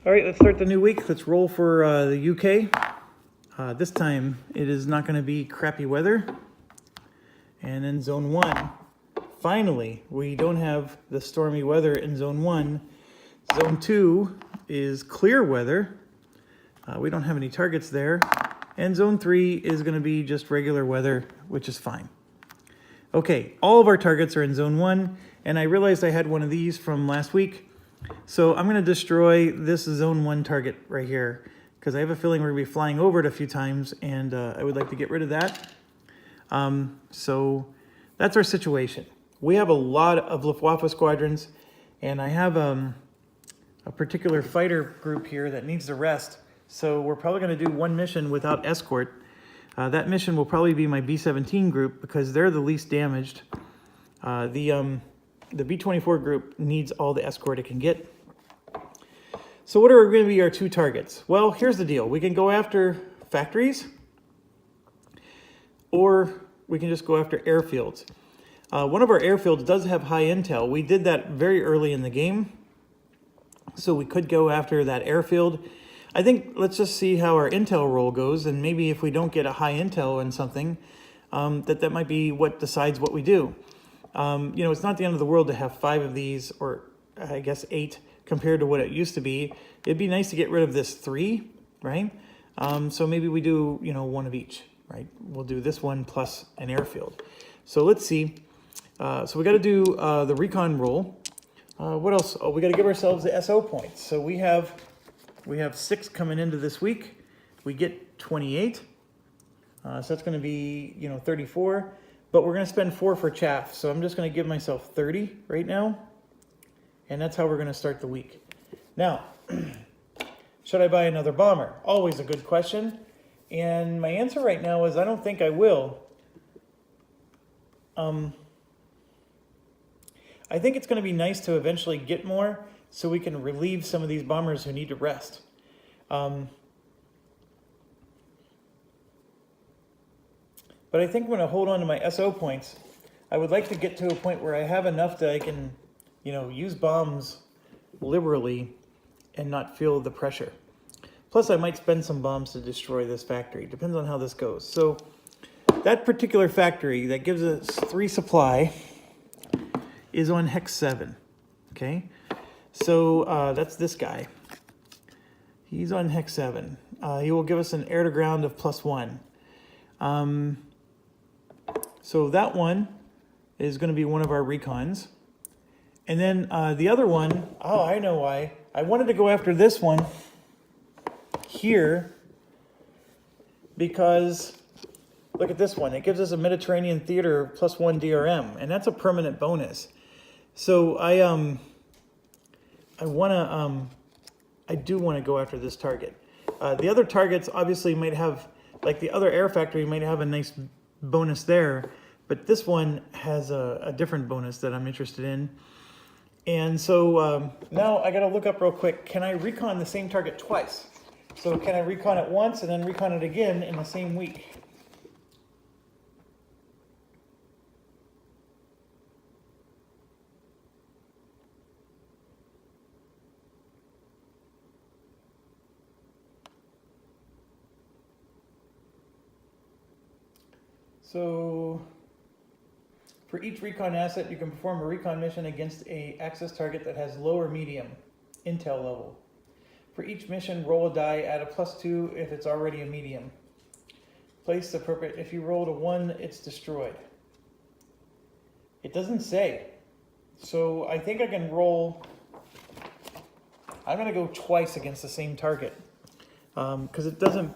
All right, let's start the new week. Let's roll for the UK. This time it is not going to be crappy weather. And then zone 1. Finally, we don't have the stormy weather in zone 1. Zone 2 is clear weather. We don't have any targets there. And zone 3 is going to be just regular weather, which is fine. Okay, all of our targets are in zone 1. And I realized I had one of these from last week. So I'm going to destroy this zone 1 target right here because I have a feeling we're going to be flying over it a few times, and I would like to get rid of that. So that's our situation. We have a lot of Luftwaffe squadrons, and I have a particular fighter group here that needs to rest. So we're probably going to do one mission without escort. That mission will probably be my B-17 group because they're the least damaged. The B-24 group needs all the escort it can get. So what are going to be our two targets? Well, here's the deal. We can go after factories, or we can just go after airfields. One of our airfields does have high intel. We did that very early in the game, so we could go after that airfield. I think let's just see how our intel roll goes, and maybe if we don't get a high intel in something, that might be what decides what we do. It's not the end of the world to have 5 of these, or I guess 8 compared to what it used to be. It'd be nice to get rid of this 3, right? So maybe we do, one of each, right? We'll do this one plus an airfield. So let's see. So we got to do the recon roll. What else? Oh, we got to give ourselves the SO points. So we have 6 coming into this week. We get 28. So that's going to be, 34. But we're going to spend 4 for chaff, so I'm just going to give myself 30 right now. And that's how we're going to start the week. Now, should I buy another bomber? Always a good question. And my answer right now is I don't think I will. I think it's going to be nice to eventually get more so we can relieve some of these bombers who need to rest. But I think I'm going to hold on to my SO points. I would like to get to a point where I have enough that I can, use bombs liberally and not feel the pressure. Plus, I might spend some bombs to destroy this factory. Depends on how this goes. So that particular factory that gives us 3 supply is on Hex 7. Okay? So that's this guy. He's on Hex 7. He will give us an air-to-ground of +1. So that one is going to be one of our recons. And then the other one, oh, I know why. I wanted to go after this one here because look at this one. It gives us a Mediterranean theater +1 DRM, and that's a permanent bonus. So I do want to go after this target. The other targets obviously might have, like the other air factory might have a nice bonus there, but this one has a different bonus that I'm interested in. And so now I got to look up real quick. Can I recon the same target twice? So can I recon it once and then recon it again in the same week? So for each recon asset, you can perform a recon mission against a Axis target that has low or medium intel level. For each mission, roll a die, add a +2 if it's already a medium. Place the appropriate, if you roll a 1, it's destroyed. It doesn't say. So I think I can roll, I'm gonna go twice against the same target. Because it doesn't,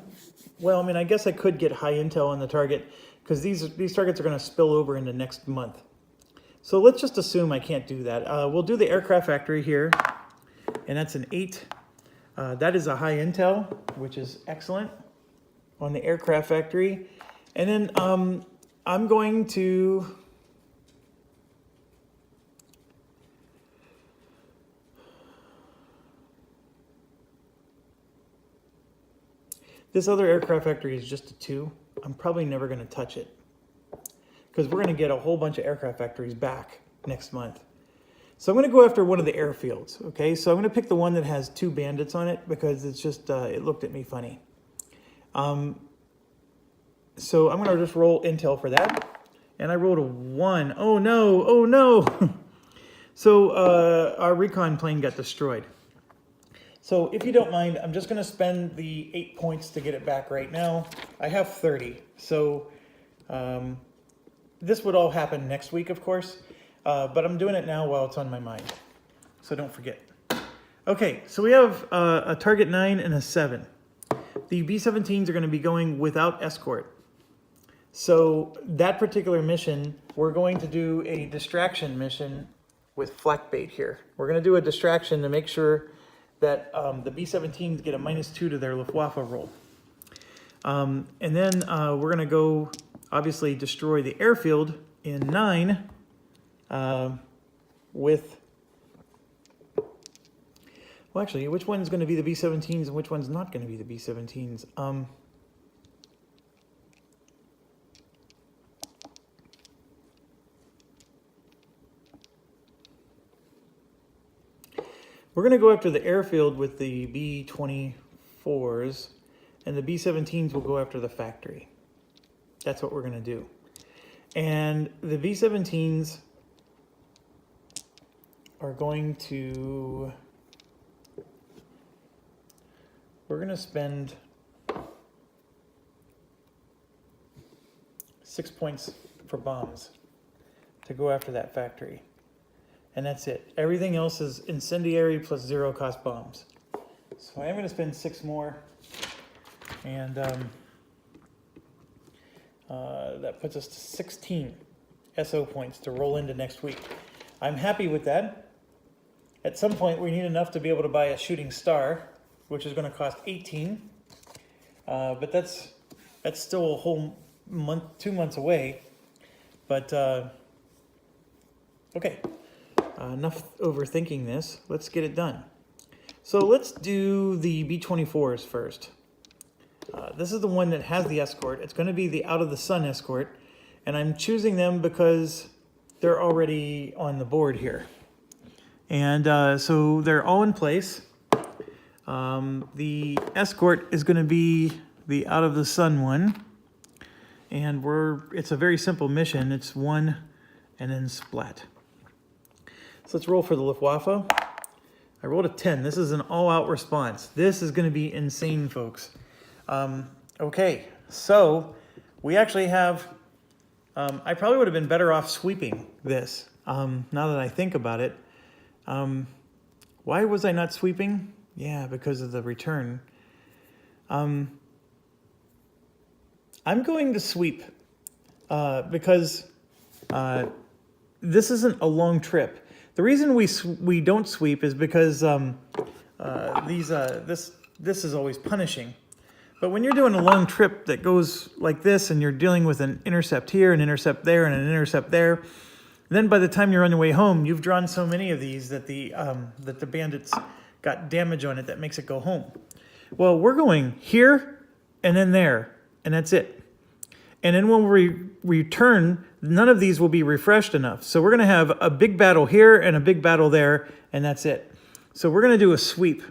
well, I mean, I guess I could get high intel on the target, because these targets are going to spill over into next month. So let's just assume I can't do that. We'll do the aircraft factory here, and that's an 8. That is a high intel, which is excellent on the aircraft factory. And then I'm going to... This other aircraft factory is just a 2. I'm probably never going to touch it because we're going to get a whole bunch of aircraft factories back next month. So I'm going to go after one of the airfields, okay? So I'm going to pick the one that has 2 bandits on it because it's just, it looked at me funny. So I'm going to just roll intel for that. And I rolled a 1. Oh no, oh no! So our recon plane got destroyed. So if you don't mind, I'm just going to spend the 8 points to get it back right now. I have 30, so this would all happen next week, of course. But I'm doing it now while it's on my mind. So don't forget. Okay, so we have a target 9 and a 7. The B-17s are going to be going without escort. So that particular mission, we're going to do a distraction mission with flak bait here. We're going to do a distraction to make sure that the B-17s get a -2 to their Luftwaffe roll. And then we're going to go, obviously, destroy the airfield in 9 with... Well, actually, which one's going to be the B-17s and which one's not going to be the B-17s? We're going to go after the airfield with the B-24s, and the B-17s will go after the factory. That's what we're going to do. And the B-17s are going to... We're going to spend 6 points for bombs to go after that factory. And that's it. Everything else is incendiary plus 0 cost bombs. So I am going to spend 6 more. And that puts us to 16 SO points to roll into next week. I'm happy with that. At some point we need enough to be able to buy a shooting star, which is going to cost 18. But that's still a whole month, 2 months away. But okay. Enough overthinking this. Let's get it done. So let's do the B-24s first. This is the one that has the escort. It's going to be the Out of the Sun escort. And I'm choosing them because they're already on the board here. And so they're all in place. The escort is going to be the Out of the Sun one. And it's a very simple mission. It's 1 and then splat. So let's roll for the Luftwaffe. I rolled a 10. This is an all-out response. This is going to be insane, folks. Okay, so we actually have... I probably would have been better off sweeping this, now that I think about it. Why was I not sweeping? Yeah, because of the return. I'm going to sweep because this isn't a long trip. The reason we don't sweep is because this is always punishing. But when you're doing a long trip that goes like this and you're dealing with an intercept here, an intercept there, and an intercept there, then by the time you're on your way home, you've drawn so many of these that the bandits got damage on it that makes it go home. Well, we're going here and then there, and that's it. And then when we return, none of these will be refreshed enough. So we're going to have a big battle here and a big battle there, and that's it. So we're going to do a sweep.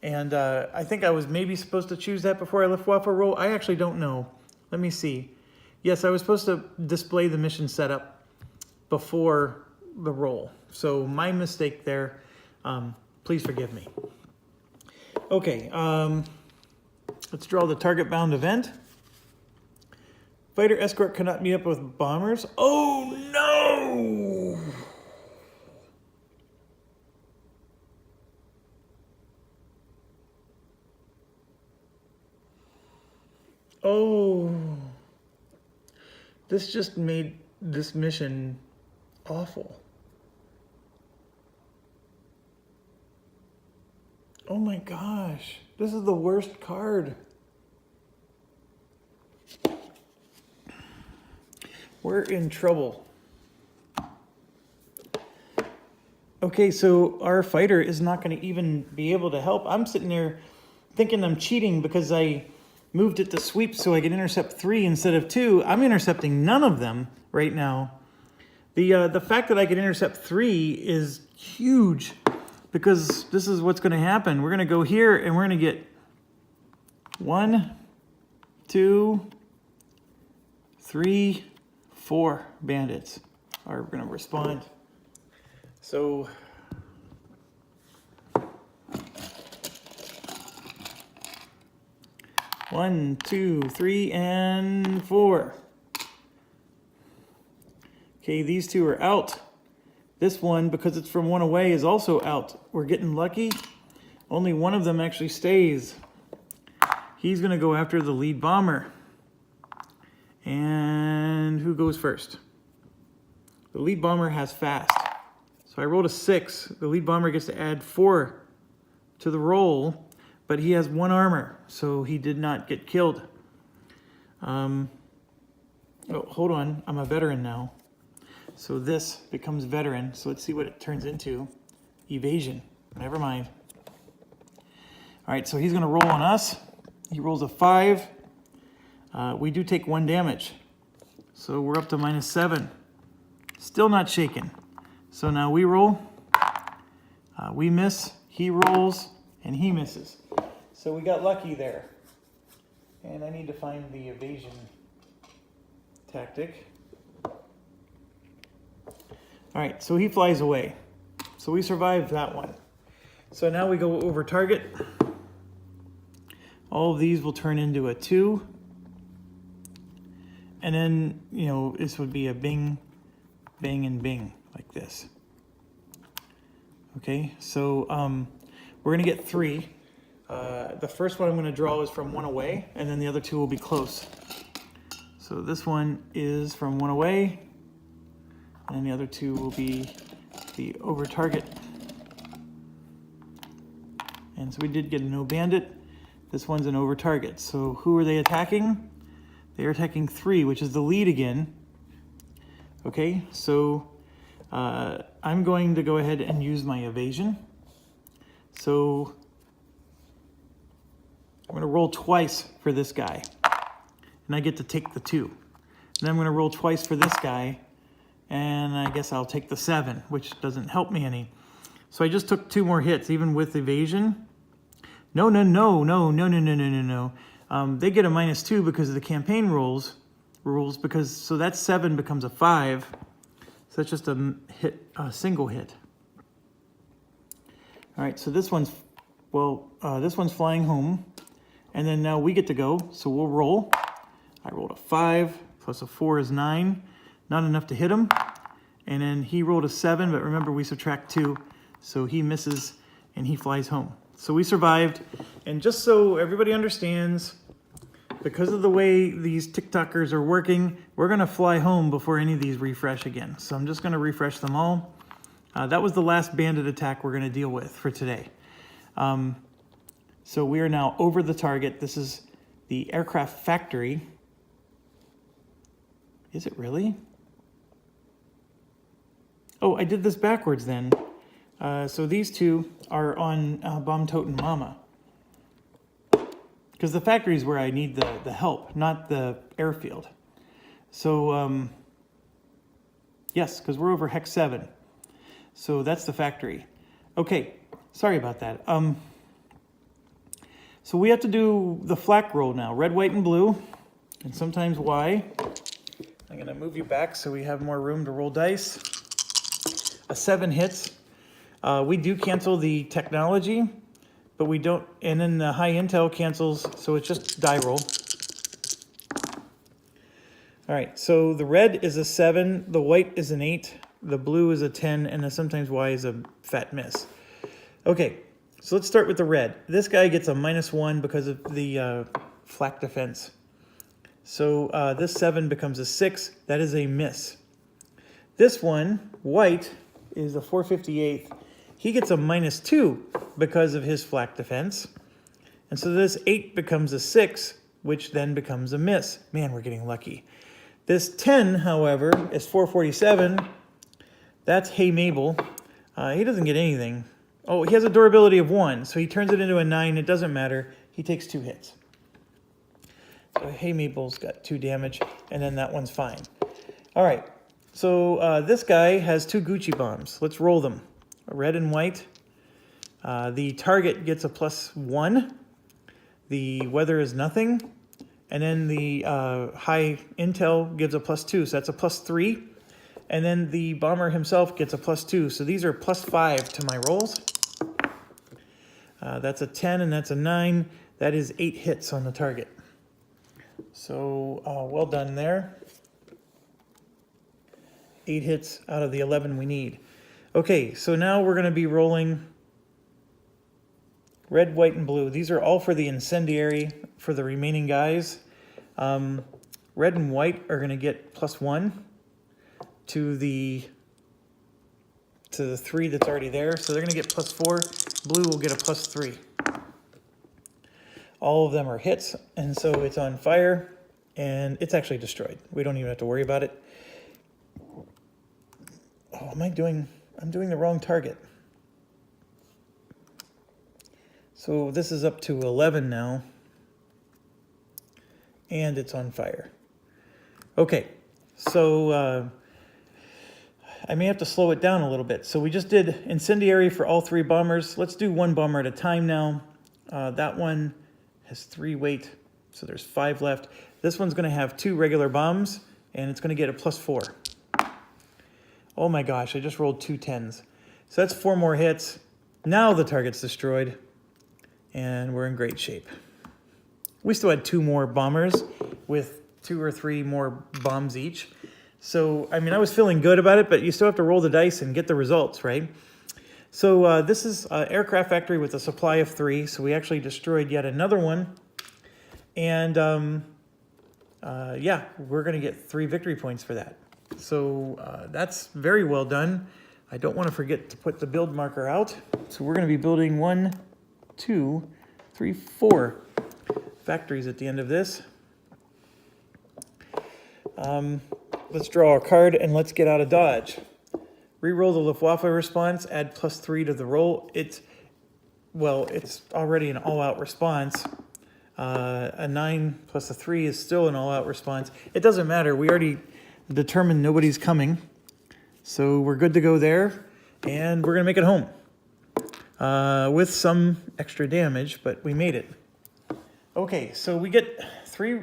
And I think I was maybe supposed to choose that before I Luftwaffe roll. I actually don't know. Let me see. Yes, I was supposed to display the mission setup before the roll. So my mistake there. Please forgive me. Okay, let's draw the target bound event. Fighter escort cannot meet up with bombers. Oh no! Oh, this just made this mission awful. Oh my gosh, this is the worst card. We're in trouble. Okay, so our fighter is not going to even be able to help. I'm sitting there thinking I'm cheating because I moved it to sweep so I can intercept 3 instead of 2. I'm intercepting none of them right now. The fact that I can intercept 3 is huge, because this is what's going to happen. We're going to go here and we're going to get 1, 2, 3, 4 bandits are going to respond. So one, 2, 3, and 4. Okay, these 2 are out. This one, because it's from 1 away, is also out. We're getting lucky. Only one of them actually stays. He's going to go after the lead bomber. And who goes first? The lead bomber has fast. So I rolled a 6. The lead bomber gets to add 4 to the roll, but he has 1 armor, so he did not get killed. Oh, hold on. I'm a veteran now. So this becomes veteran. So let's see what it turns into. Evasion. Never mind. All right, so he's going to roll on us. He rolls a 5. We do take 1 damage. So we're up to -7. Still not shaken. So now we roll. We miss. He rolls. And he misses. So we got lucky there. And I need to find the evasion tactic. All right, so he flies away. So we survived that one. So now we go over target. All of these will turn into a 2. And then, you know, this would be a bing, bang, and bing, like this. Okay, so we're going to get 3. The first one I'm going to draw is from 1 away, and then the other 2 will be close. So this one is from 1 away, and the other 2 will be the over target. And so we did get a no bandit. This one's an over target. So who are they attacking? They are attacking 3, which is the lead again. Okay, so I'm going to go ahead and use my evasion. So I'm going to roll twice for this guy, and I get to take the 2. And then I'm going to roll twice for this guy, and I guess I'll take the 7, which doesn't help me any. So I just took 2 more hits, even with evasion. No. They get a -2 because of the campaign rules, because so that 7 becomes a 5. So that's just a single hit. All right, so this one's, this one's flying home. And then now we get to go, so we'll roll. I rolled a 5, plus a 4 is 9. Not enough to hit him. And then he rolled a 7, but remember we subtract 2, so he misses and he flies home. So we survived. And just so everybody understands, because of the way these TikTokers are working, we're going to fly home before any of these refresh again. So I'm just going to refresh them all. That was the last bandit attack we're going to deal with for today. So we are now over the target. This is the aircraft factory. Is it really? Oh, I did this backwards then. So these 2 are on Bomb Toten Mama. Because the factory is where I need the help, not the airfield. So, yes, because we're over Hex 7. So that's the factory. Okay, sorry about that. So we have to do the flak roll now. Red, white, and blue. And sometimes Y. I'm going to move you back so we have more room to roll dice. A 7 hits. We do cancel the technology, but we don't, and then the high intel cancels, so it's just die roll. All right, so the red is a 7, the white is an 8, the blue is a 10, and the sometimes Y is a fat miss. Okay, so let's start with the red. This guy gets a -1 because of the flak defense. So this 7 becomes a 6. That is a miss. This one, white, is a 458th. He gets a -2 because of his flak defense. And so this 8 becomes a 6, which then becomes a miss. Man, we're getting lucky. This 10, however, is 447. That's Hey Mabel. He doesn't get anything. Oh, he has a durability of 1, so he turns it into a 9. It doesn't matter. He takes 2 hits. So Hey Mabel's got 2 damage, and then that one's fine. All right, So this guy has 2 Gucci bombs. Let's roll them. Red and white. The target gets a +1. The weather is nothing. And then the high intel gives a +2, so that's a +3. And then the bomber himself gets a +2, so these are +5 to my rolls. That's a 10 and that's a 9. That is 8 hits on the target. So well done there. 8 hits out of the 11 we need. Okay, so now we're going to be rolling red, white, and blue. These are all for the incendiary for the remaining guys. Red and white are going to get +1 to the 3 that's already there. So they're going to get +4. Blue will get a +3. All of them are hits, and so it's on fire, and it's actually destroyed. We don't even have to worry about it. Oh, I'm doing the wrong target. So this is up to 11 now, and it's on fire. Okay, so I may have to slow it down a little bit. So we just did incendiary for all 3 bombers. Let's do 1 bomber at a time now. That one has 3 weight, so there's 5 left. This one's going to have 2 regular bombs, and it's going to get a +4. Oh my gosh, I just rolled 2 10s. So that's 4 more hits. Now the target's destroyed, and we're in great shape. We still had 2 more bombers with 2 or 3 more bombs each. So, I mean, I was feeling good about it, but you still have to roll the dice and get the results, right? So this is an aircraft factory with a supply of 3. So we actually destroyed yet another one. And yeah, we're going to get 3 victory points for that. So that's very well done. I don't want to forget to put the build marker out. So we're going to be building 1, 2, 3, 4 factories at the end of this. Let's draw a card and let's get out of Dodge. Reroll the Luftwaffe response, add +3 to the roll. It's already an all-out response. A 9 plus a 3 is still an all-out response. It doesn't matter. We already determined nobody's coming. So we're good to go there. And we're going to make it home. With some extra damage, but we made it. Okay, so we get 3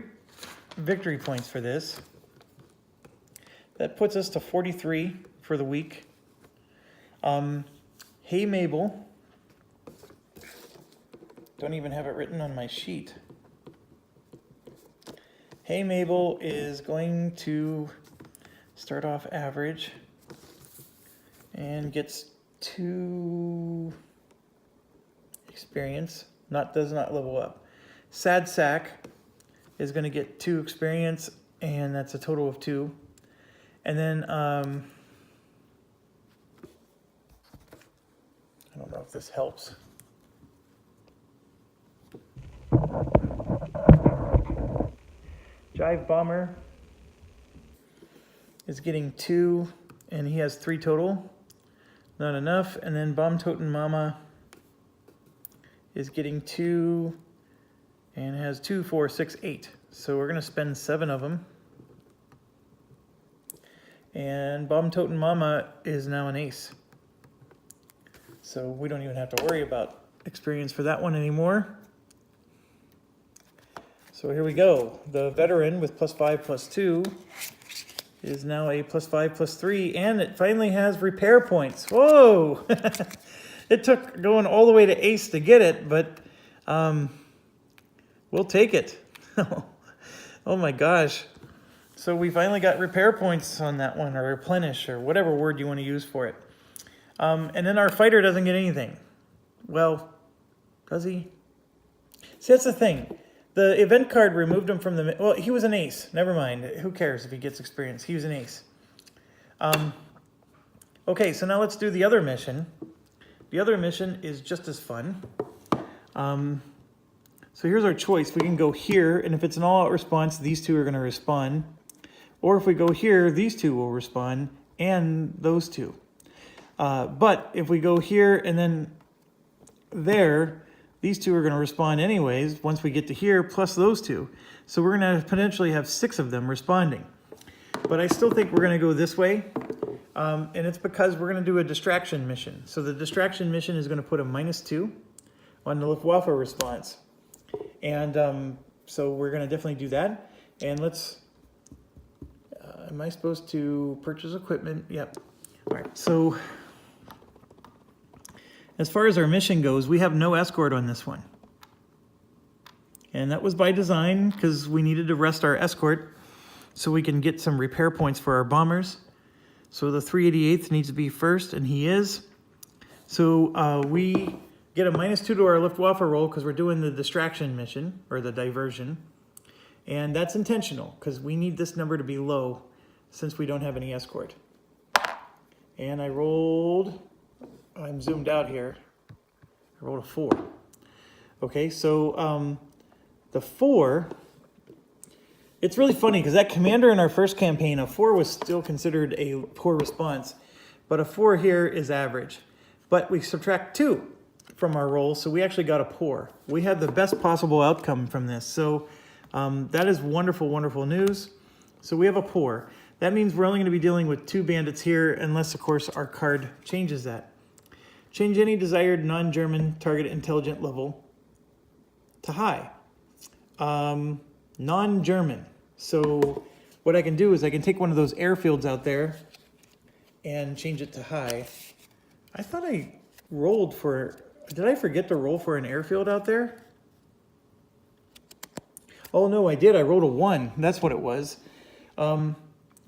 victory points for this. That puts us to 43 for the week. Hey Mabel. Don't even have it written on my sheet. Hey Mabel is going to start off average and gets 2 experience. Does not level up. Sad Sack is going to get 2 experience, and that's a total of 2. And then, I don't know if this helps. Jive Bomber is getting 2, and he has 3 total. Not enough. And then Bomb Totem Mama is getting 2, and has 2, 4, 6, 8. So we're going to spend 7 of them. And Bomb Totem Mama is now an ace. So we don't even have to worry about experience for that one anymore. So here we go. The veteran with +5, +2 is now a +5, +3, and it finally has repair points. Whoa! It took going all the way to ace to get it, but we'll take it. Oh my gosh. So we finally got repair points on that one, or replenish, or whatever word you want to use for it. And then our fighter doesn't get anything. Well, does he? See, that's the thing. The event card removed him from the... Well, he was an ace. Never mind. Who cares if he gets experience? He was an ace. Okay, so now let's do the other mission. The other mission is just as fun. So here's our choice. We can go here, and if it's an all-out response, these 2 are going to respond. Or if we go here, these 2 will respond, and those 2. But if we go here and then there, these 2 are going to respond anyways once we get to here, plus those 2. So we're going to potentially have 6 of them responding. but I still think we're going to go this way. And it's because we're going to do a distraction mission. So the distraction mission is going to put a -2 on the Luftwaffe response. And so we're going to definitely do that. And let's, am I supposed to purchase equipment? Yep. All right, so as far as our mission goes, we have no escort on this one. And that was by design because we needed to rest our escort so we can get some repair points for our bombers. So the 388th needs to be first, and he is. So we get a -2 to our Luftwaffe roll because we're doing the distraction mission, or the diversion. And that's intentional because we need this number to be low since we don't have any escort. And I rolled, I'm zoomed out here, I rolled a 4. Okay, so the 4, it's really funny because that commander in our first campaign, a 4 was still considered a poor response, but a 4 here is average. But we subtract 2 from our roll, so we actually got a poor. We had the best possible outcome from this, so that is wonderful, wonderful news. So we have a poor. That means we're only going to be dealing with 2 bandits here, unless, of course, our card changes that. Change any desired non-German target intelligence level to high. Non-German. So what I can do is I can take one of those airfields out there and change it to high. I thought I rolled for, did I forget to roll for an airfield out there? Oh no, I did. I rolled a 1. That's what it was.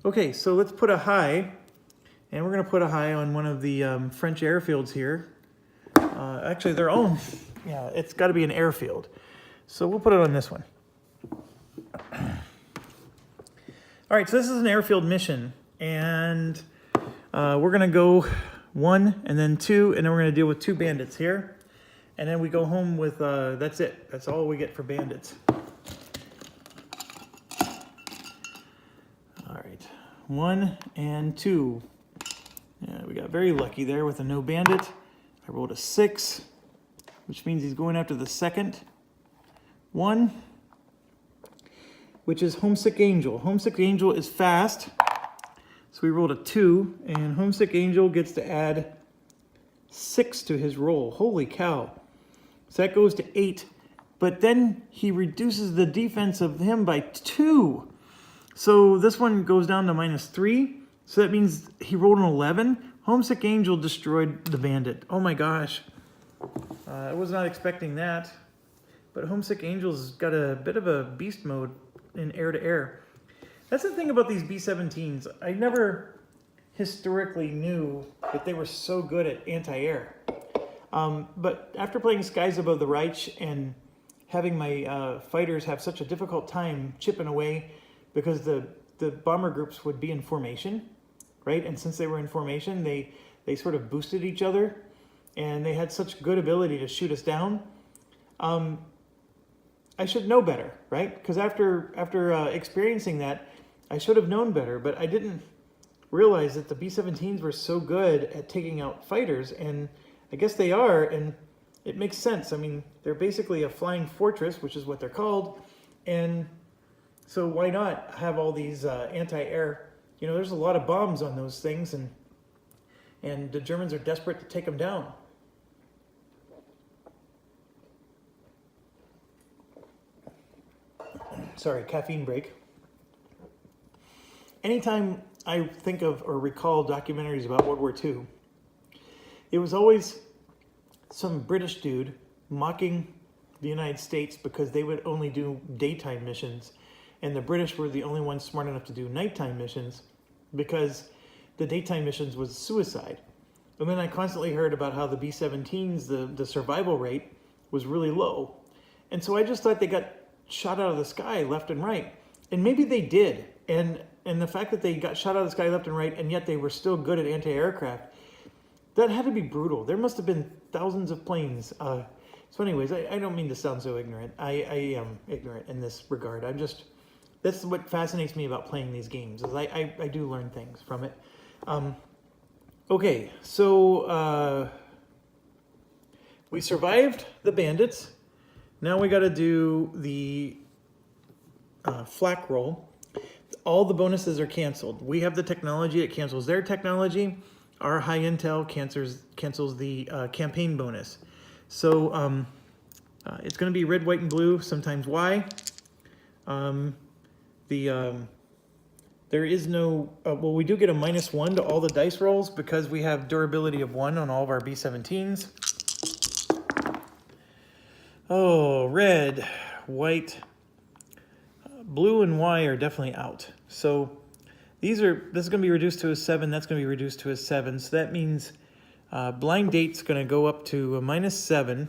Okay, so let's put a high, and we're going to put a high on one of the French airfields here. Actually, their own. Yeah, it's got to be an airfield. So we'll put it on this one. All right, so this is an airfield mission, and we're going to go 1 and then 2, and then we're going to deal with 2 bandits here. And then we go home with, that's it. That's all we get for bandits. All right, 1 and 2. Yeah, we got very lucky there with a no bandit. I rolled a 6, which means he's going after the second one, which is Homesick Angel. Homesick Angel is fast, so we rolled a 2, and Homesick Angel gets to add 6 to his roll. Holy cow. So that goes to 8, but then he reduces the defense of him by 2. So this one goes down to -3, so that means he rolled an 11. Homesick Angel destroyed the bandit. Oh my gosh. I was not expecting that. But Homesick Angel's got a bit of a beast mode in air-to-air. That's the thing about these B-17s. I never historically knew that they were so good at anti-air. But after playing Skies Above the Reich and having my fighters have such a difficult time chipping away because the bomber groups would be in formation, right? And since they were in formation, they sort of boosted each other, and they had such good ability to shoot us down. I should know better, right? Because after experiencing that, I should have known better, but I didn't realize that the B-17s were so good at taking out fighters, and I guess they are, and it makes sense. I mean, they're basically a flying fortress, which is what they're called, and so why not have all these anti-air? You know, there's a lot of bombs on those things, and the Germans are desperate to take them down. Sorry, caffeine break. Anytime I think of or recall documentaries about World War II, it was always some British dude mocking the United States because they would only do daytime missions, and the British were the only ones smart enough to do nighttime missions because the daytime missions was suicide. And then I constantly heard about how the B-17s, the survival rate was really low. And so I just thought they got shot out of the sky left and right. And maybe they did. And the fact that they got shot out of the sky left and right, and yet they were still good at anti-aircraft, that had to be brutal. There must have been thousands of planes. So anyways, I don't mean to sound so ignorant. I am ignorant in this regard. That's what fascinates me about playing these games, is I do learn things from it. Okay, so we survived the bandits. Now we got to do the flak roll. all the bonuses are canceled. We have the technology, it cancels their technology. Our high intel cancels the campaign bonus. So it's going to be red, white, and blue, sometimes Y. There is no, well, we do get a -1 to all the dice rolls because we have durability of 1 on all of our B-17s. Oh, red, white, blue, and Y are definitely out. So this is going to be reduced to a 7, that's going to be reduced to a 7. So that means blind date's going to go up to a -7.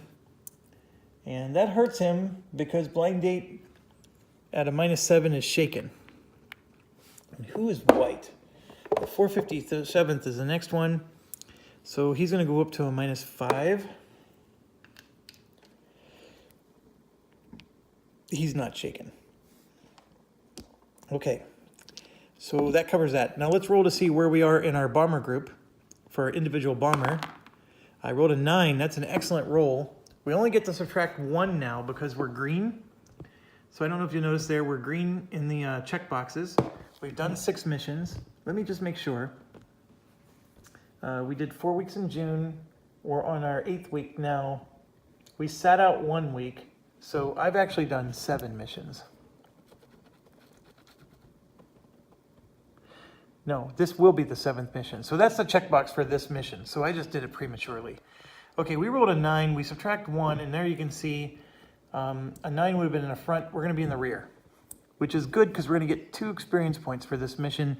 And that hurts him because blind date at a -7 is shaken. And who is white? The 457th is the next one. So he's going to go up to a -5. He's not shaken. Okay, so that covers that. Now let's roll to see where we are in our bomber group for our individual bomber. I rolled a 9. That's an excellent roll. We only get to subtract 1 now because we're green. So I don't know if you noticed there, we're green in the check boxes. We've done 6 missions. Let me just make sure. We did 4 weeks in June. We're on our 8th week now. We sat out 1 week. So I've actually done 7 missions. No, this will be the 7th mission. So that's the checkbox for this mission. So I just did it prematurely. Okay, we rolled a 9. We subtract 1, and there you can see a 9 would have been in the front. We're going to be in the rear, which is good because we're going to get 2 experience points for this mission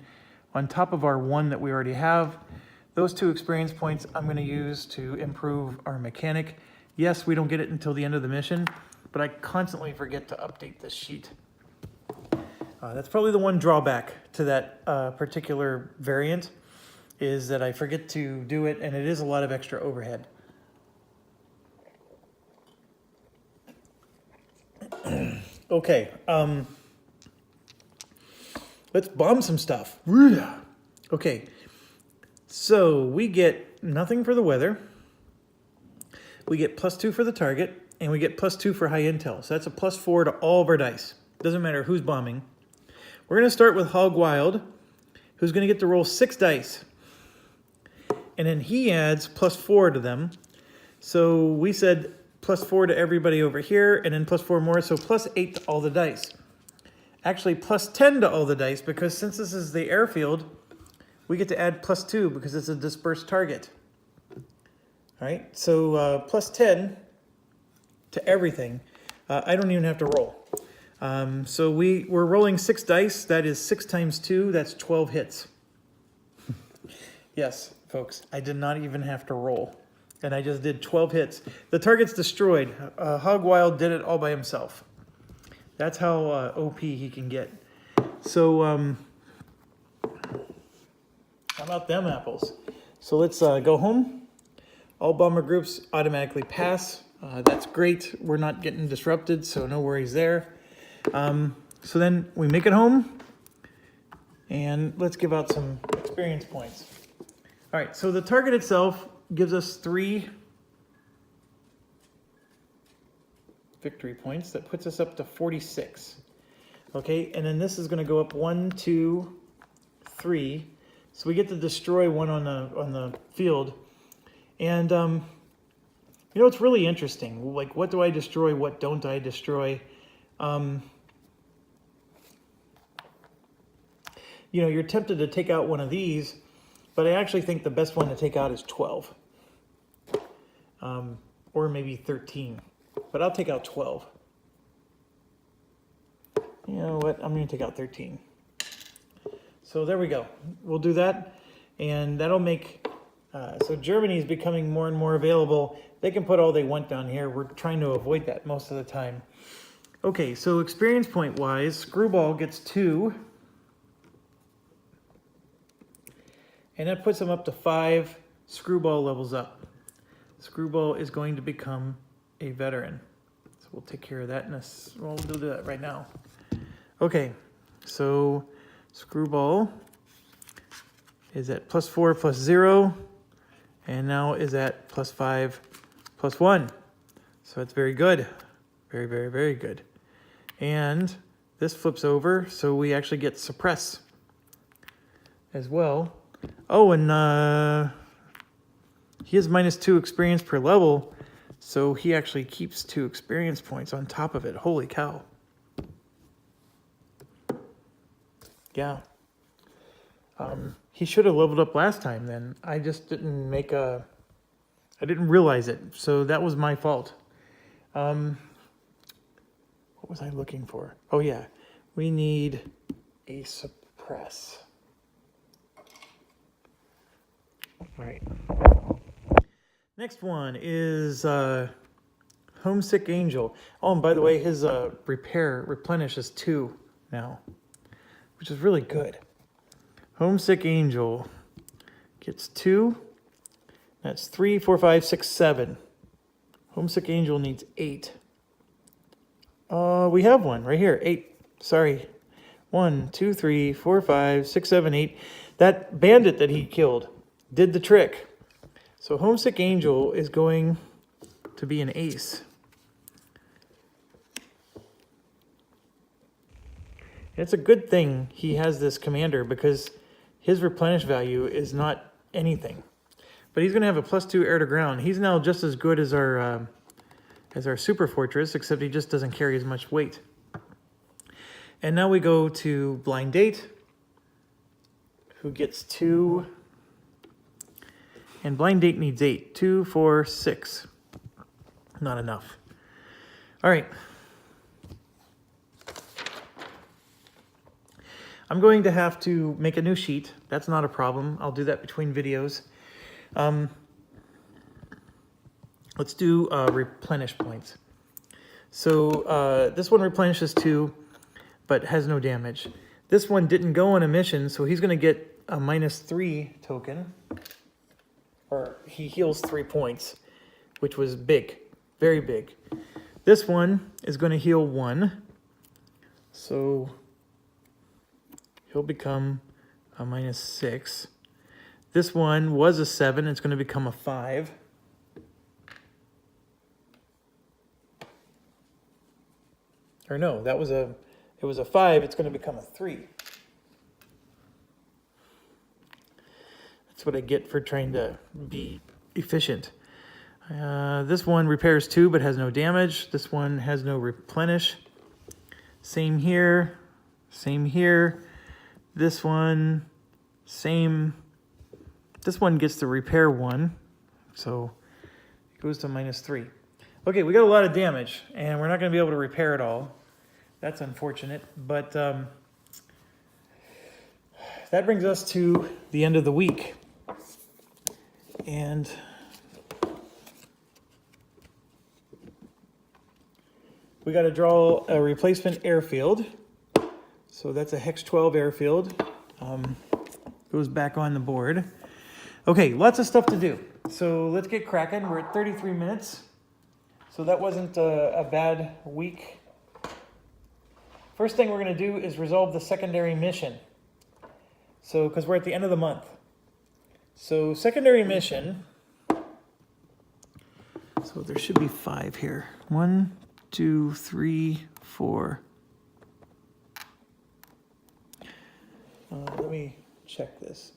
on top of our 1 that we already have. Those 2 experience points I'm going to use to improve our mechanic. Yes, we don't get it until the end of the mission, but I constantly forget to update this sheet. That's probably the one drawback to that particular variant, is that I forget to do it, and it is a lot of extra overhead. Okay, let's bomb some stuff. Okay, so we get nothing for the weather. We get +2 for the target, and we get +2 for high intel. So that's a +4 to all of our dice. Doesn't matter who's bombing. We're going to start with Hog Wild, who's going to get to roll 6 dice. And then he adds +4 to them. So we said +4 to everybody over here, and then +4 more, so +8 to all the dice. Actually, +10 to all the dice, because since this is the airfield, we get to add +2 because it's a dispersed target. All right, so +10 to everything. I don't even have to roll. So we're rolling 6 dice. That is 6 times 2. That's 12 hits. Yes, folks, I did not even have to roll. And I just did 12 hits. The target's destroyed. Hog Wild did it all by himself. That's how OP he can get. So how about them apples? So let's go home. All bomber groups automatically pass. That's great. We're not getting disrupted, so no worries there. So then we make it home, and let's give out some experience points. All right, so the target itself gives us 3 victory points. That puts us up to 46. Okay, and then this is going to go up 1, 2, 3. So we get to destroy 1 on the field. And you know, it's really interesting. Like, what do I destroy? What don't I destroy? You know, you're tempted to take out one of these, but I actually think the best one to take out is 12. Or maybe 13. But I'll take out 12. You know what? I'm going to take out 13. So there we go. We'll do that. And that'll make... so Germany is becoming more and more available. They can put all they want down here. We're trying to avoid that most of the time. Okay, so experience point wise, Screwball gets 2. And that puts him up to 5. Screwball levels up. Screwball is going to become a veteran. So we'll take care of that in we'll do that right now. Okay, so Screwball is at +4 +0. And now is at +5 +1. So that's very good. Very, very, very good. And This flips over, so we actually get suppress as well. Oh, and he has -2 experience per level, so he actually keeps 2 experience points on top of it. Holy cow. Yeah. He should have leveled up last time then. I just didn't I didn't realize it, so that was my fault. What was I looking for? Oh yeah, we need a suppress. All right. Next one is Homesick Angel. Oh, and by the way, his replenish is 2 now, which is really good. Homesick Angel gets 2. That's 3, 4, 5, 6, 7. Homesick Angel needs 8. We have one right here. 8. Sorry. 1, 2, 3, 4, 5, 6, 7, 8. That bandit that he killed did the trick. So Homesick Angel is going to be an ace. It's a good thing he has this commander because his replenish value is not anything. But he's going to have a +2 air to ground. He's now just as good as our super fortress, except he just doesn't carry as much weight. And now we go to Blind Date, who gets 2. And Blind Date needs 8. 2, 4, 6. Not enough. All right. I'm going to have to make a new sheet. That's not a problem. I'll do that between videos. Let's do replenish points. So this one replenishes 2, but has no damage. This one didn't go on a mission, so he's going to get a -3 token. Or he heals 3 points, which was big, very big. This one is going to heal 1, so he'll become a -6. This one was a 7, it's going to become a 5. Or no, it was a 5, it's going to become a 3. That's what I get for trying to be efficient. This one repairs 2 but has no damage. This one has no replenish. Same here. Same here. This one, same. This one gets to repair 1. So it goes to -3. Okay, we got a lot of damage, and we're not going to be able to repair it all. That's unfortunate, but that brings us to the end of the week. And we got to draw a replacement airfield. So that's a Hex 12 airfield. Goes back on the board. Okay, lots of stuff to do. So let's get cracking. We're at 33 minutes. So that wasn't a bad week. First thing we're going to do is resolve the secondary mission. So, because we're at the end of the month. So secondary mission, so there should be 5 here. 1, 2, 3, 4. Let me check this.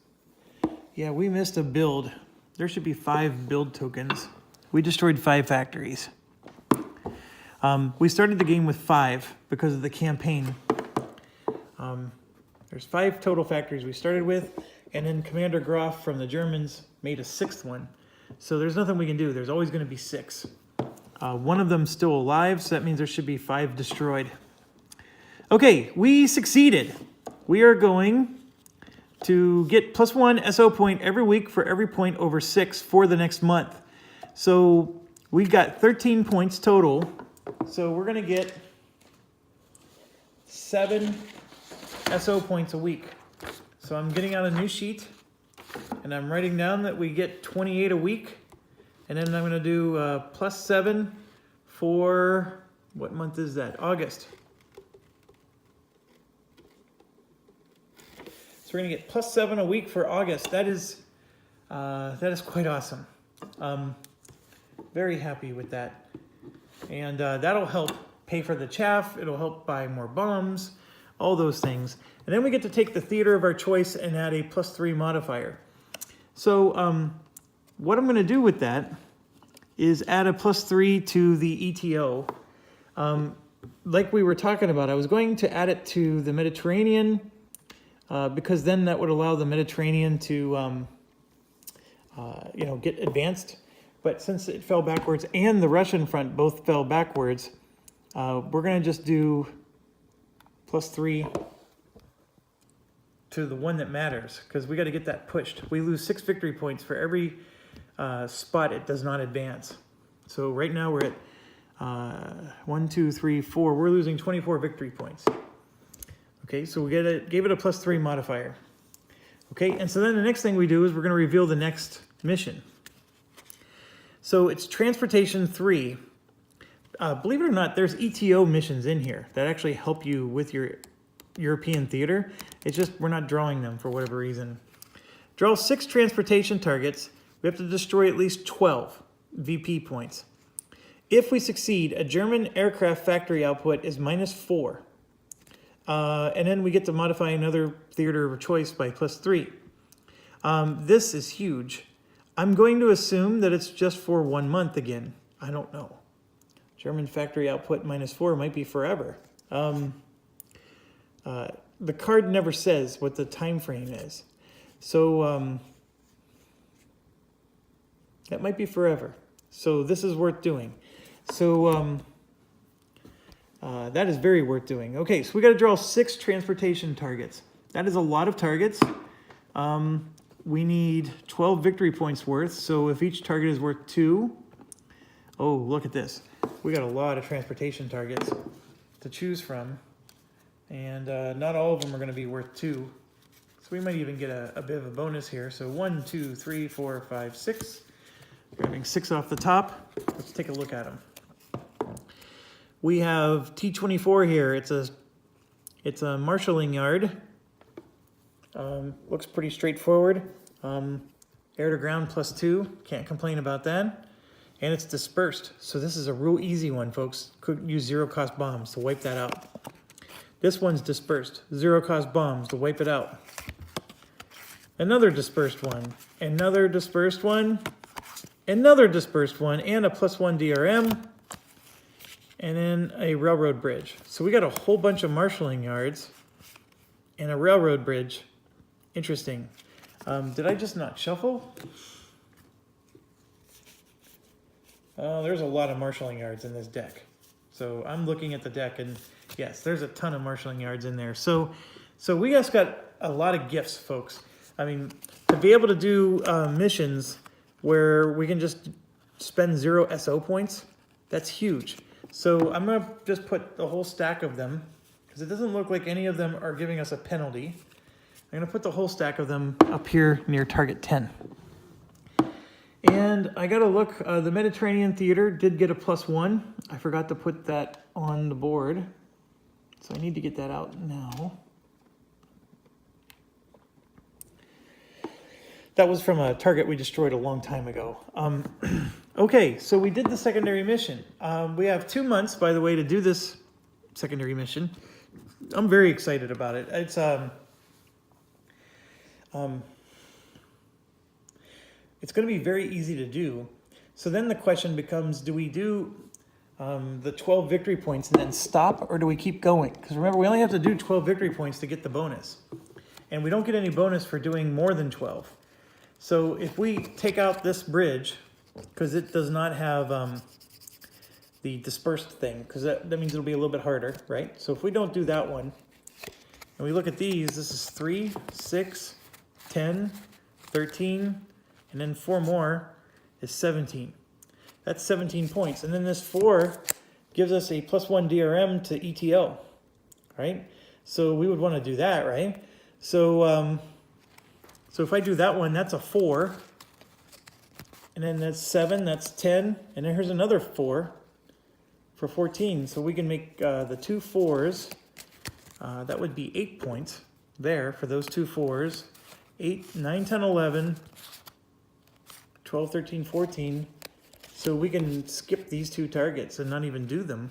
Yeah, we missed a build. There should be 5 build tokens. We destroyed 5 factories. We started the game with 5 because of the campaign. There's 5 total factories we started with, and then Commander Graf from the Germans made a 6th one. So there's nothing we can do. There's always going to be 6. One of them's still alive, so that means there should be 5 destroyed. Okay, we succeeded. We are going to get +1 SO point every week for every point over 6 for the next month. So we've got 13 points total. So we're going to get 7 SO points a week. So I'm getting out a new sheet, and I'm writing down that we get 28 a week. And then I'm going to do +7 for, what month is that? August. So we're going to get +7 a week for August. That is quite awesome. Very happy with that. And that'll help pay for the chaff, it'll help buy more bombs, all those things. And then we get to take the theater of our choice and add a +3 modifier. So what I'm going to do with that is add a +3 to the ETO. Like we were talking about, I was going to add it to the Mediterranean because then that would allow the Mediterranean to get advanced. But since it fell backwards and the Russian front both fell backwards, we're going to just do +3 to the one that matters, because we got to get that pushed. We lose 6 victory points for every spot it does not advance. So right now we're at 1, 2, 3, 4. We're losing 24 victory points. Okay, so we gave it a +3 modifier. Okay, and so then the next thing we do is we're going to reveal the next mission. So it's Transportation 3. Believe it or not, there's ETO missions in here that actually help you with your European theater. It's just we're not drawing them for whatever reason. Draw 6 transportation targets. We have to destroy at least 12 VP points. If we succeed, a German aircraft factory output is -4. And then we get to modify another theater of choice by +3. This is huge. I'm going to assume that it's just for 1 month again. I don't know. German factory output -4 might be forever. The card never says what the time frame is. So that might be forever. So this is worth doing. So that is very worth doing. Okay, so we got to draw 6 transportation targets. That is a lot of targets. We need 12 victory points worth. So if each target is worth 2, oh, look at this. We got a lot of transportation targets to choose from. And not all of them are going to be worth 2. So we might even get a bit of a bonus here. So 1, 2, 3, 4, 5, 6. Grabbing 6 off the top. Let's take a look at them. We have T-24 here. It's a marshalling yard. Looks pretty straightforward. Air to ground +2. Can't complain about that. And it's dispersed. So this is a real easy one, folks. Could use 0-cost bombs to wipe that out. This one's dispersed. 0-cost bombs to wipe it out. Another dispersed one. Another dispersed one. Another dispersed one. And a +1 DRM. And then a railroad bridge. So we got a whole bunch of marshalling yards and a railroad bridge. Interesting. Did I just not shuffle? There's a lot of marshalling yards in this deck. So I'm looking at the deck and yes, there's a ton of marshalling yards in there. So we just got a lot of gifts, folks. I mean, to be able to do missions where we can just spend 0 SO points, that's huge. So I'm going to just put the whole stack of them, because it doesn't look like any of them are giving us a penalty. I'm going to put the whole stack of them up here near target 10. And I got to look, the Mediterranean Theater did get a +1. I forgot to put that on the board. So I need to get that out now. That was from a target we destroyed a long time ago. Okay, so we did the secondary mission. We have 2 months, by the way, to do this secondary mission. I'm very excited about it. It's going to be very easy to do. So then the question becomes, do we do the 12 victory points and then stop, or do we keep going? Because remember, we only have to do 12 victory points to get the bonus. And we don't get any bonus for doing more than 12. So if we take out this bridge, because it does not have the dispersed thing, because that means it'll be a little bit harder, right? So if we don't do that one, and we look at these, this is 3, 6, 10, 13, and then 4 more is 17. That's 17 points. And then this 4 gives us a +1 DRM to ETO, right? So we would want to do that, right? So if I do that one, that's a 4. And then that's 7, that's 10. And then here's another 4 for 14. So we can make the 2 4s. That would be 8 points there for those 2 4s. 8, 9, 10, 11, 12, 13, 14. So we can skip these 2 targets and not even do them.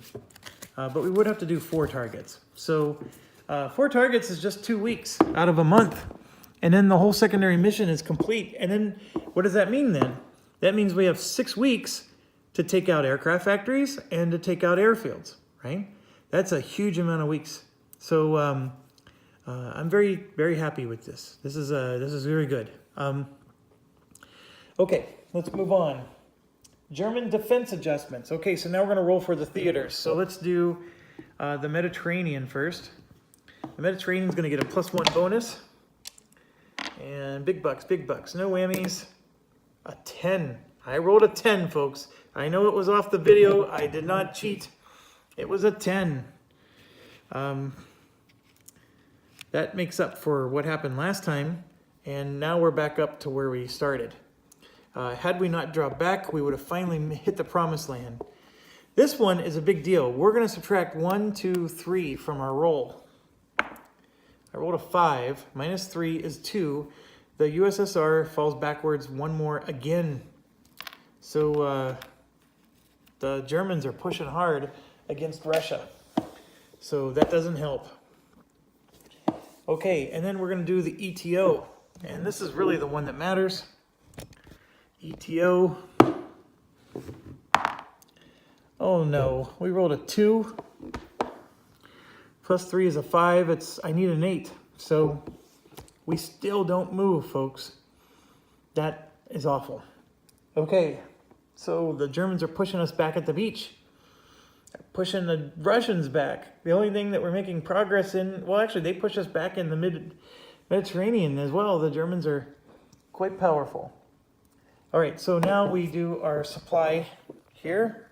but we would have to do 4 targets. So 4 targets is just 2 weeks out of a month. And then the whole secondary mission is complete. And then what does that mean then? That means we have 6 weeks to take out aircraft factories and to take out airfields, right? That's a huge amount of weeks. So I'm very, very happy with this. This is very good. Okay, let's move on. German defense adjustments. Okay, so now we're going to roll for the theaters. So let's do the Mediterranean first. The Mediterranean is going to get a +1 bonus. And big bucks, no whammies. A 10. I rolled a 10, folks. I know it was off the video. I did not cheat. It was a 10. That makes up for what happened last time. And now we're back up to where we started. Had we not dropped back, we would have finally hit the promised land. This one is a big deal. We're going to subtract 1, 2, 3 from our roll. I rolled a 5. Minus 3 is 2. The USSR falls backwards 1 more again. So the Germans are pushing hard against Russia. So that doesn't help. Okay, and then we're going to do the ETO. And this is really the one that matters. ETO. Oh no, we rolled a 2. Plus 3 is a 5. I need an 8. So we still don't move, folks. That is awful. Okay, so the Germans are pushing us back at the beach. They're pushing the Russians back. The only thing that we're making progress in, well, actually, they push us back in the Mediterranean as well. The Germans are quite powerful. All right, so now we do our supply here.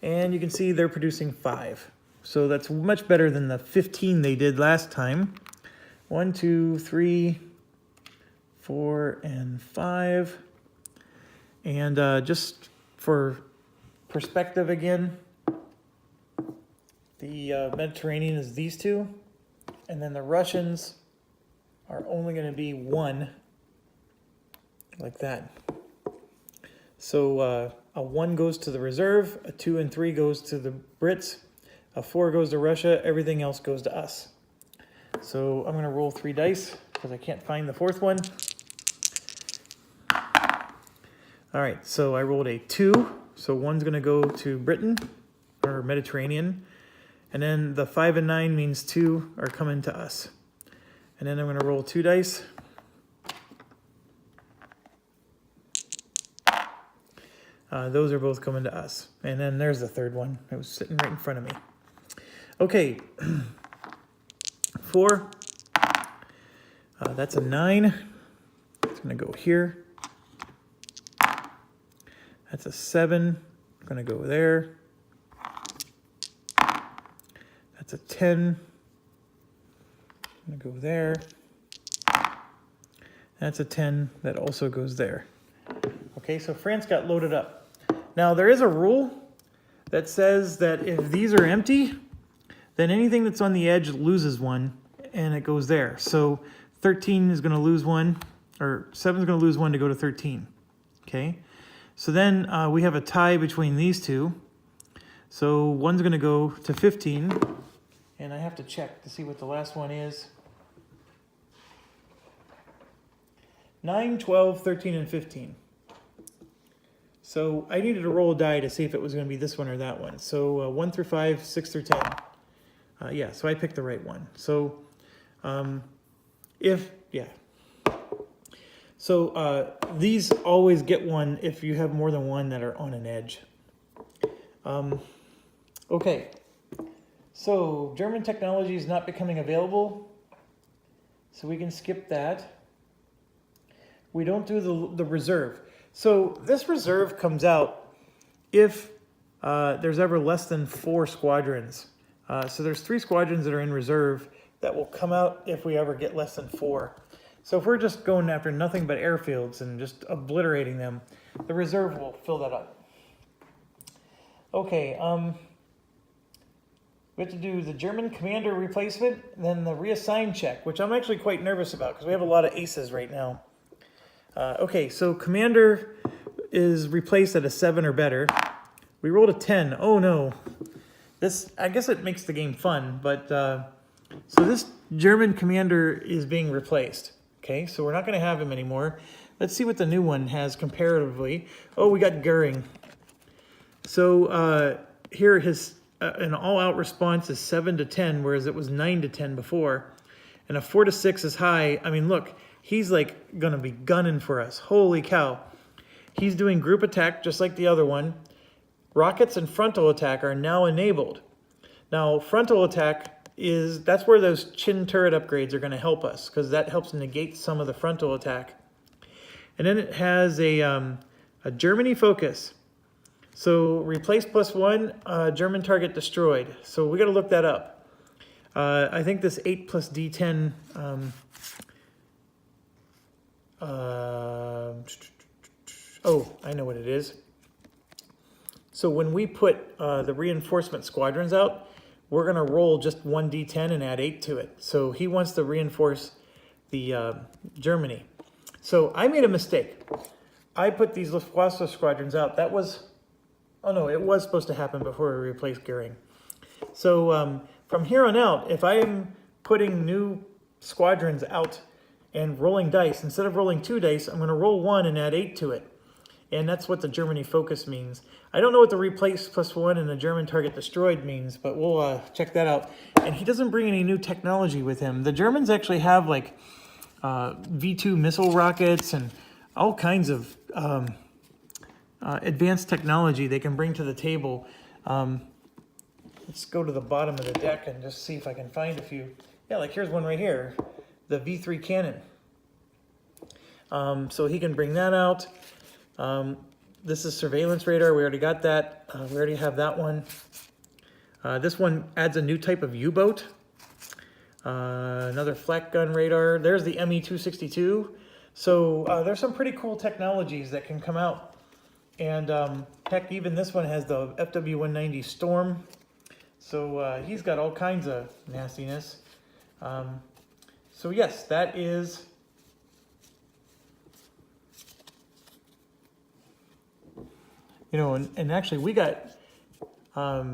And you can see they're producing 5. So that's much better than the 15 they did last time. 1, 2, 3, 4, and 5. And just for perspective again, the Mediterranean is these 2. And then the Russians are only going to be 1, like that. So a 1 goes to the reserve, a 2 and 3 goes to the Brits, a 4 goes to Russia, everything else goes to us. So I'm going to roll 3 dice because I can't find the 4th one. All right, so I rolled a 2, so 1's going to go to Britain, or Mediterranean, and then the 5 and 9 means 2 are coming to us. And then I'm going to roll 2 dice. Those are both coming to us. And then there's the 3rd one. It was sitting right in front of me. Okay. 4. That's a 9. It's going to go here. That's a 7. Going to go there. That's a 10. Going to go there. That's a 10. That also goes there. Okay, so France got loaded up. Now, there is a rule that says that if these are empty, then anything that's on the edge loses 1, and it goes there. So 13 is going to lose 1, or 7 is going to lose 1 to go to 13. Okay, so then we have a tie between these 2. So 1's going to go to 15, and I have to check to see what the last one is. 9, 12, 13, and 15. So I needed to roll a die to see if it was going to be this one or that one. So 1 through 5, 6 through 10. Yeah, so I picked the right one. So So these always get 1 if you have more than 1 that are on an edge. Okay, so German technology is not becoming available. So we can skip that. We don't do the reserve. So this reserve comes out if there's ever less than 4 squadrons. So there's 3 squadrons that are in reserve that will come out if we ever get less than 4. So if we're just going after nothing but airfields and just obliterating them, the reserve will fill that up. Okay, we have to do the German commander replacement, then the reassign check, which I'm actually quite nervous about because we have a lot of aces right now. Okay, so commander is replaced at a 7 or better. We rolled a 10. Oh no. I guess it makes the game fun, but so this German commander is being replaced. Okay, so we're not going to have him anymore. Let's see what the new one has comparatively. Oh, we got Goering. So here his an all-out response is 7 to 10, whereas it was 9 to 10 before. And a 4 to 6 is high. I mean, look, he's like going to be gunning for us. Holy cow. He's doing group attack just like the other one. Rockets and frontal attack are now enabled. Now, frontal attack that's where those chin turret upgrades are going to help us, because that helps negate some of the frontal attack. And then it has a Germany focus. So replace +1, German target destroyed. So we got to look that up. I think this 8 plus D10. Oh, I know what it is. So when we put the reinforcement squadrons out, we're going to roll just 1 D10 and add 8 to it. So he wants to reinforce the Germany. So I made a mistake. I put these Luftwaffe squadrons out. That was, oh no, it was supposed to happen before we replaced Goering. So from here on out, if I am putting new squadrons out and rolling dice, instead of rolling 2 dice, I'm going to roll 1 and add 8 to it. And that's what the Germany focus means. I don't know what the replace +1 and the German target destroyed means, but we'll check that out. And he doesn't bring any new technology with him. The Germans actually have like V2 missile rockets and all kinds of advanced technology they can bring to the table. Let's go to the bottom of the deck and just see if I can find a few. Yeah, like here's one right here, the V3 cannon. So he can bring that out. This is surveillance radar. We already got that. We already have that one. This one adds a new type of U-boat. Another flak gun radar. There's the ME-262. So there's some pretty cool technologies that can come out. And heck, even this one has the FW-190 Storm. So he's got all kinds of nastiness. So yes, that is... You know, and actually we got,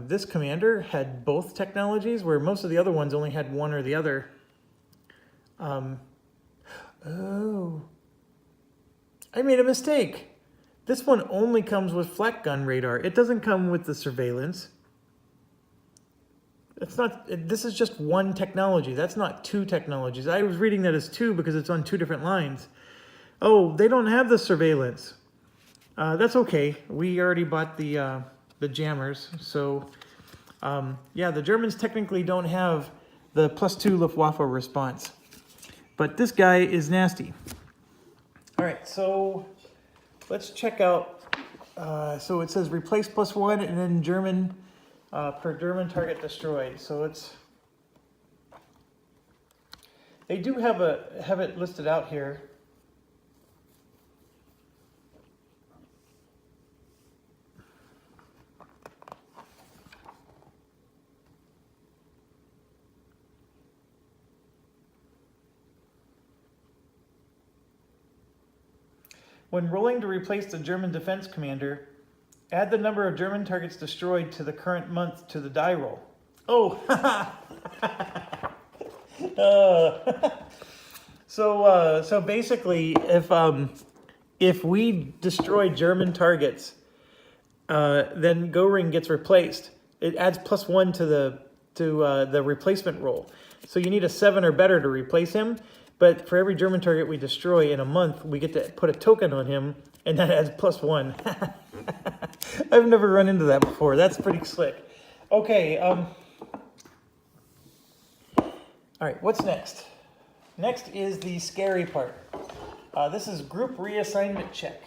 this commander had both technologies, where most of the other ones only had one or the other. Oh, I made a mistake. This one only comes with flak gun radar. It doesn't come with the surveillance. It's not, this is just one technology. That's not 2 technologies. I was reading that as 2 because it's on 2 different lines. Oh, they don't have the surveillance. That's okay. We already bought the jammers, so yeah, the Germans technically don't have the +2 Luftwaffe response, but this guy is nasty. All right, so let's check out. So it says replace +1 and then German per German target destroyed. So it's they do have it listed out here. When rolling to replace the German defense commander, add the number of German targets destroyed to the current month to the die roll. Oh, so basically, if we destroy German targets, then Goering gets replaced. It adds +1 to the replacement roll. So you need a 7 or better to replace him. But for every German target we destroy in a month, we get to put a token on him, and that adds +1. I've never run into that before. That's pretty slick. Okay. All right, what's next? Next is the scary part. This is group reassignment check.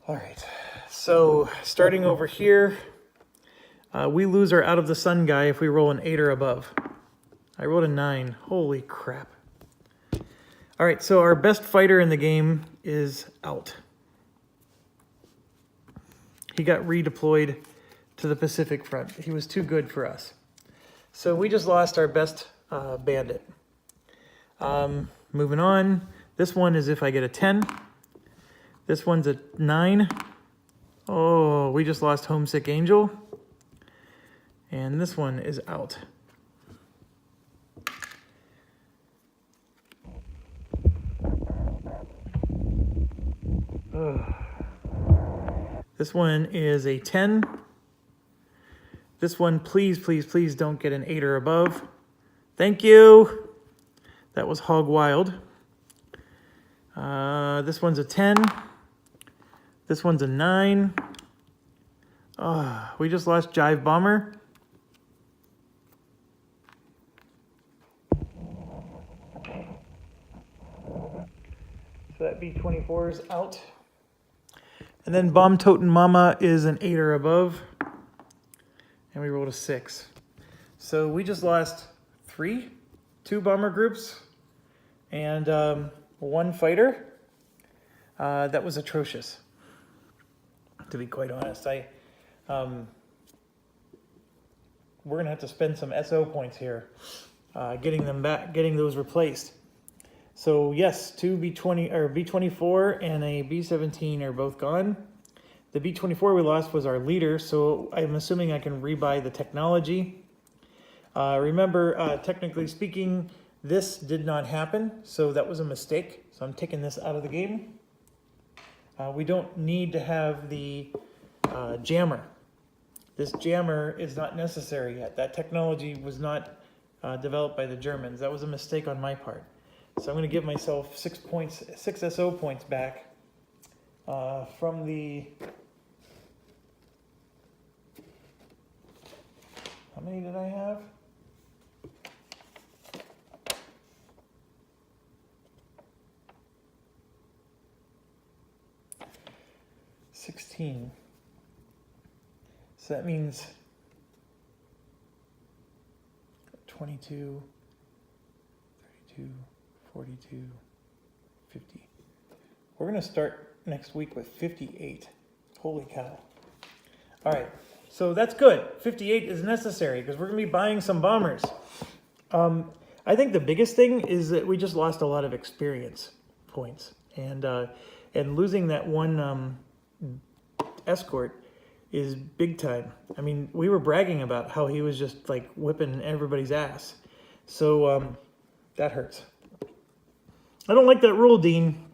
All right, so starting over here, we lose our out of the sun guy if we roll an 8 or above. I rolled a 9. Holy crap. All right, so our best fighter in the game is out. He got redeployed to the Pacific Front. He was too good for us. So we just lost our best bandit. Moving on. This one is if I get a 10. This one's a 9. Oh, we just lost Homesick Angel. And this one is out. Ugh. This one is a 10. This one, please, please, please don't get an 8 or above. Thank you. That was Hog Wild. This one's a 10. This one's a 9. We just lost Jive Bomber. So that B24 is out. And then Bomb Totem Mama is an 8 or above. And we rolled a 6. So we just lost 2 bomber groups, and 1 fighter. That was atrocious, to be quite honest. We're gonna have to spend some SO points here, getting them back, getting those replaced. So yes, 2 B20 or B24 and a B17 are both gone. The B24 we lost was our leader, so I'm assuming I can rebuy the technology. Remember, technically speaking, this did not happen, so that was a mistake. So I'm taking this out of the game. We don't need to have the jammer. This jammer is not necessary yet. That technology was not developed by the Germans. That was a mistake on my part. So I'm going to give myself 6 SO points back from the... How many did I have? $16. So that means 22, 32, 42, 50. We're going to start next week with 58. Holy cow. All right. So that's good. 58 is necessary because we're going to be buying some bombers. I think the biggest thing is that we just lost a lot of experience points. And losing that one escort is big time. I mean, we were bragging about how he was just like whipping everybody's ass. So that hurts. I don't like that rule, Dean.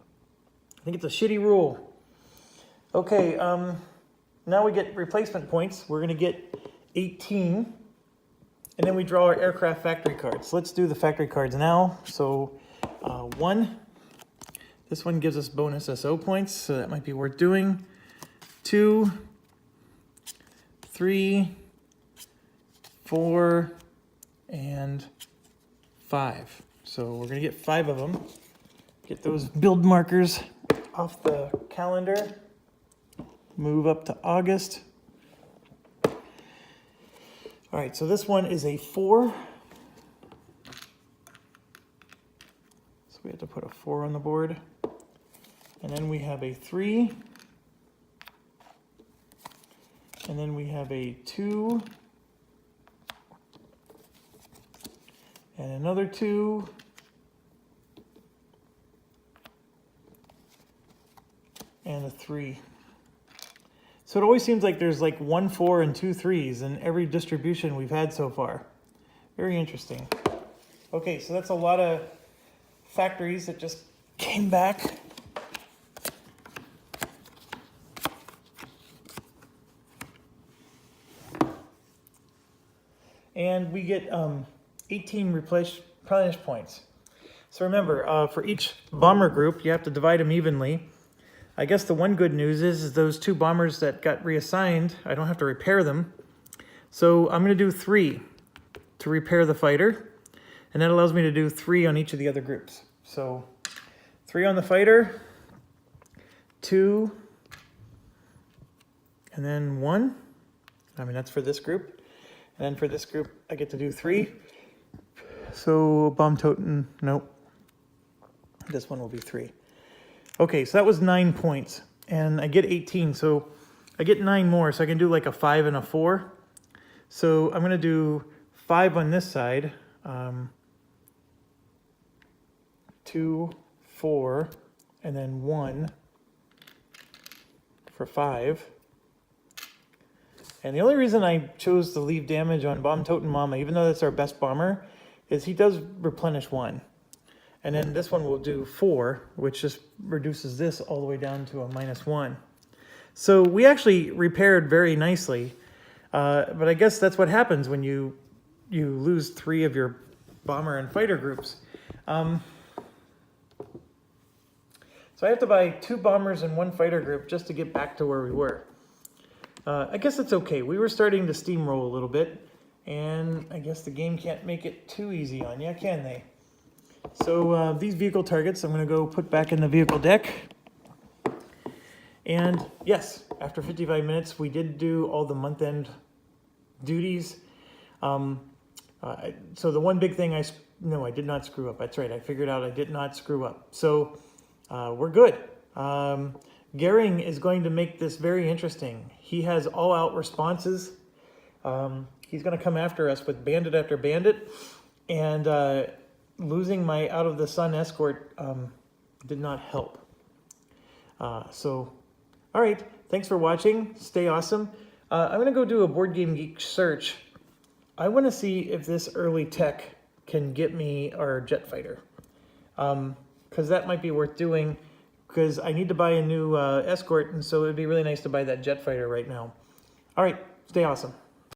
I think it's a shitty rule. Okay, now we get replacement points. We're going to get 18. And then we draw our aircraft factory cards. Let's do the factory cards now. So 1. This one gives us bonus SO points, so that might be worth doing. 2, 3, 4, and 5. So we're going to get 5 of them. Get those build markers off the calendar. Move up to August. All right, so this one is a 4. So we have to put a 4 on the board. And then we have a 3. And then we have a 2. And another 2. And a 3. So it always seems like there's like 1 4 and 2 3s in every distribution we've had so far. Very interesting. Okay, so that's a lot of factories that just came back. And we get 18 replenish points. So remember, for each bomber group, you have to divide them evenly. I guess the one good news is those 2 bombers that got reassigned, I don't have to repair them. So I'm going to do 3 to repair the fighter. And that allows me to do 3 on each of the other groups. So 3 on the fighter, 2, and then 1. I mean, that's for this group. And then for this group, I get to do 3. So Bomb Totem, nope. This one will be 3. Okay, so that was 9 points. And I get 18, so I get 9 more. So I can do like a 5 and a 4. So I'm going to do 5 on this side. 2, 4, and then 1 for 5. And the only reason I chose to leave damage on Bomb Totem Mama, even though that's our best bomber, is he does replenish 1. And then this one will do 4, which just reduces this all the way down to a -1. So we actually repaired very nicely. But I guess that's what happens when you lose 3 of your bomber and fighter groups. So I have to buy 2 bombers and 1 fighter group just to get back to where we were. I guess it's okay. We were starting to steamroll a little bit, and I guess the game can't make it too easy on you, can they? So these vehicle targets I'm going to go put back in the vehicle deck. And yes, after 55 minutes, we did do all the month-end duties. So the one big thing I did not screw up. That's right. I figured out I did not screw up. So we're good. Gehring is going to make this very interesting. He has all-out responses. He's going to come after us with bandit after bandit. And losing my Out of the Sun escort did not help. All right. Thanks for watching. Stay awesome. I'm going to go do a Board Game Geek search. I want to see if this early tech can get me our jet fighter. Because that might be worth doing, because I need to buy a new escort, and so it would be really nice to buy that jet fighter right now. All right, stay awesome.